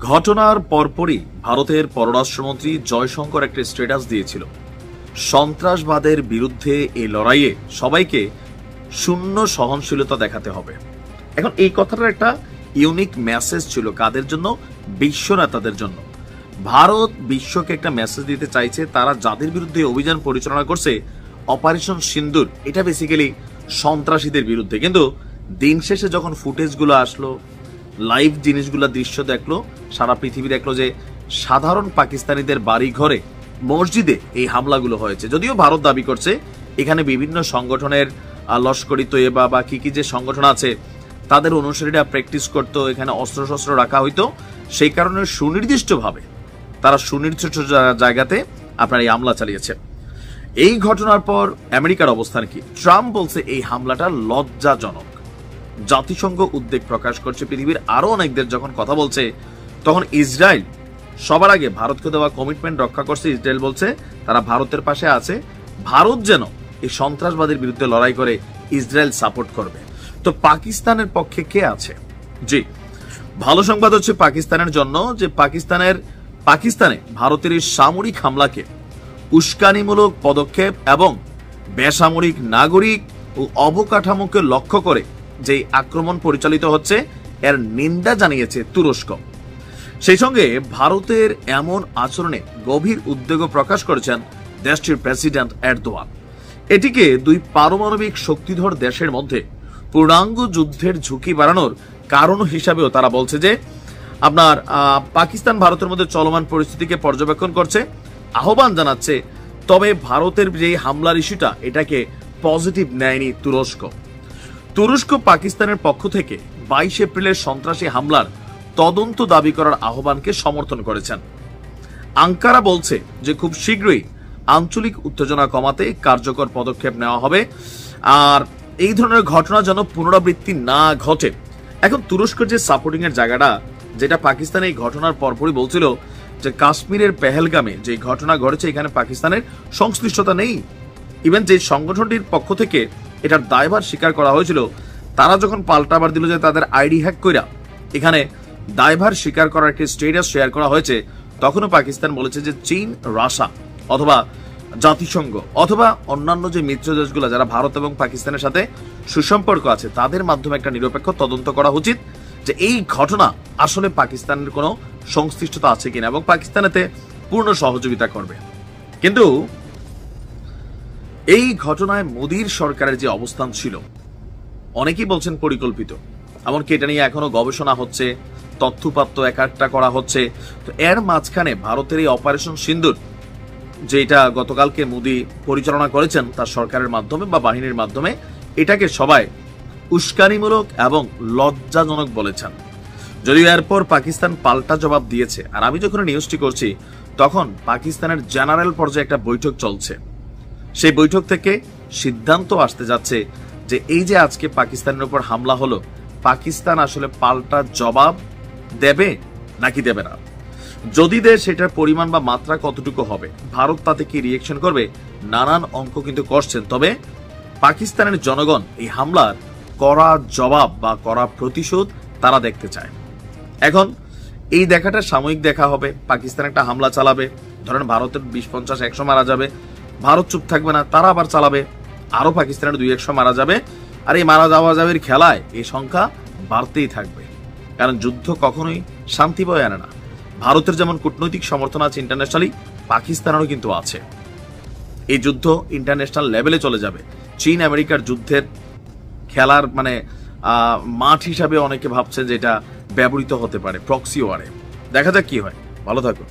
ঘটনার পরপরই ভারতের পররাষ্ট্রমন্ত্রী জয়শঙ্কর একটা স্ট্যাটাস দিয়েছিল, সন্ত্রাসবাদের বিরুদ্ধে এই লড়াইয়ে সবাইকে শূন্য সহনশীলতা দেখাতে হবে। এখন এই কথাটার একটা ইউনিক মেসেজ ছিল কাদের জন্য? বিশ্ব নেতাদের জন্য। ভারত বিশ্বকে একটা মেসেজ দিতে চাইছে, তারা যাদের বিরুদ্ধে অভিযান পরিচালনা করছে অপারেশন সিন্দুর, এটা বেসিক্যালি সন্ত্রাসীদের বিরুদ্ধে। কিন্তু দিন শেষে যখন ফুটেজগুলো আসলো, লাইভ জিনিসগুলো দৃশ্য দেখলো, সারা পৃথিবী দেখলো যে সাধারণ পাকিস্তানিদের বাড়ি ঘরে, মসজিদে এই হামলাগুলো হয়েছে। যদিও ভারত দাবি করছে এখানে বিভিন্ন সংগঠনের লস্করি তৈয়বা বা কি যে সংগঠন আছে তাদের অনুসারীরা প্র্যাকটিস করতো, এখানে অস্ত্রশস্ত্র রাখা হইতো, সেই কারণে সুনির্দিষ্টভাবে তারা সুনির্দিষ্ট জায়গাতে আপনার এই হামলা চালিয়েছে। এই ঘটনার পর আমেরিকার অবস্থান কি? ট্রাম্প বলছে এই হামলাটা লজ্জাজনক। জাতিসংঘ উদ্বেগ প্রকাশ করছে, পৃথিবীর আরো অনেক দেশ যখন কথা বলছে তখন ইসরায়েল সবার আগে ভারতকে দেওয়া কমিটমেন্ট রক্ষা করছে। ইসরায়েল বলছে তারা ভারতের পাশে আছে, ভারত যেন এই সন্ত্রাসবাদের বিরুদ্ধে লড়াই করে ইসরায়েল সাপোর্ট করবে। তো পাকিস্তানের পক্ষে কে আছে? জি, ভালো সংবাদ হচ্ছে পাকিস্তানের জন্য যে পাকিস্তানে ভারতের এই সামরিক হামলাকে উস্কানিমূলক পদক্ষেপ এবং বেসামরিক নাগরিক ও অবকাঠামোকে লক্ষ্য করে যে আক্রমণ পরিচালিত হচ্ছে এর নিন্দা জানিয়েছে তুরস্ক। সেই সঙ্গে ভারতের এমন আচরণে গভীর উদ্বেগ প্রকাশ করেছেন দেশটির প্রেসিডেন্ট এরদোয়ান। এটিকে দুই পারমাণবিক শক্তিধর দেশের মধ্যে পূর্ণাঙ্গ যুদ্ধের ঝুঁকি বাড়ানোর কারণ হিসাবেও তারা বলছে যে আপনার পাকিস্তান ভারতের মধ্যে চলমান পরিস্থিতিকে পর্যবেক্ষণ করছে, আহ্বান জানাচ্ছে। তবে ভারতের যে হামলার ইস্যুটা এটাকে পজিটিভ নেয়নি তুরস্ক পাকিস্তানের পক্ষ থেকে 22 এপ্রিলের সন্ত্রাসী হামলার তদন্ত দাবি করার আহ্বানকে সমর্থন করেছেন। আঙ্কারা বলছে যে খুব শীঘ্রই আঞ্চলিক উত্তেজনা কমাতে কার্যকর পদক্ষেপ নেওয়া হবে আর এই ধরনের ঘটনা যেন পুনরাবৃত্তি না ঘটে। এখন তুরস্কের যে সাপোর্টিং এর জায়গাটা, যেটা পাকিস্তান এই ঘটনার পরপরই বলছিল যে কাশ্মীরের পেহেলগামে যে ঘটনা ঘটেছে এখানে পাকিস্তানের সংশ্লিষ্টতা নেই। ইভেন যে সংগঠনটির পক্ষ থেকে এটার দায়ভার স্বীকার করা হয়েছিল, তারা যখন পাল্টাবার দিল যে তাদের আইডি হ্যাক কইরা এখানে দায়ভার স্বীকার করার একটি স্ট্যাটাস শেয়ার করা হয়েছে, তখনও পাকিস্তান বলেছে যে চীন, রাশিয়া অথবা জাতিসংঘ অথবা অন্যান্য যে মিত্র দেশগুলো যারা ভারত এবং পাকিস্তানের সাথে সুসম্পর্ক আছে তাদের মাধ্যমে একটা নিরপেক্ষ তদন্ত করা উচিত যে এই ঘটনা আসলে পাকিস্তানের কোনো সংশ্লিষ্টতা আছে কিনা এবং পাকিস্তান এতে পূর্ণ সহযোগিতা করবে। কিন্তু এই ঘটনায় মোদীর সরকারের যে অবস্থান ছিল, অনেকেই বলছেন পরিকল্পিত, এমনকি এটা নিয়ে এখনো গবেষণা হচ্ছে, তথ্যপাত্র একটা করা হচ্ছে। তো এর মাঝখানে ভারতের এই অপারেশন সিন্দুর যেটা গতকালকে মোদী পরিচালনা করেছেন তার সরকারের মাধ্যমে বা বাহিনীর মাধ্যমে, এটাকে সবাই উস্কানিমূলক এবং লজ্জাজনক বলেছেন। যদিও এরপর পাকিস্তান পাল্টা জবাব দিয়েছে। আর আমি যখন নিউজটি করছি তখন পাকিস্তানের জেনারেল পর্যায়ে একটা বৈঠক চলছে, সেই বৈঠক থেকে সিদ্ধান্ত আসতে যাচ্ছে যে এই যে আজকে পাকিস্তানের উপর হামলা হলো, পাকিস্তান আসলে পাল্টা জবাব দেবে নাকি দেবে না। যদি দেয় সেটার পরিমাণ বা মাত্রা কতটুকু হবে, ভারত তাতে কি রিয়েকশন করবে, নানান অঙ্ক কিন্তু করছেন। তবে পাকিস্তানের জনগণ এই হামলার কড়া জবাব বা কড়া প্রতিশোধ তারা দেখতে চায়। এখন এই দেখাটা সাময়িক দেখা হবে। পাকিস্তান একটা হামলা চালাবে, ধরেন ভারতের 20-50-100 মারা যাবে, ভারত চুপ থাকবে না, তারা আবার চালাবে, আরো পাকিস্তানের 200-100 মারা যাবে। আর এই মারা যাওয়া যাবের খেলায় এই সংখ্যা বাড়তেই থাকবে, কারণ যুদ্ধ কখনোই শান্তি বয়ে আনে না। ভারতের যেমন কূটনৈতিক সমর্থন আছে ইন্টারন্যাশনালি, পাকিস্তানেরও কিন্তু আছে। এই যুদ্ধ ইন্টারন্যাশনাল লেভেলে চলে যাবে। চীন আমেরিকার যুদ্ধের খেলার মাঠ হিসাবে অনেকে ভাবছেন যে এটা ব্যবহৃত হতে পারে প্রক্সি ওয়ারে। দেখা যাক কি হয়। ভালো থাকুন।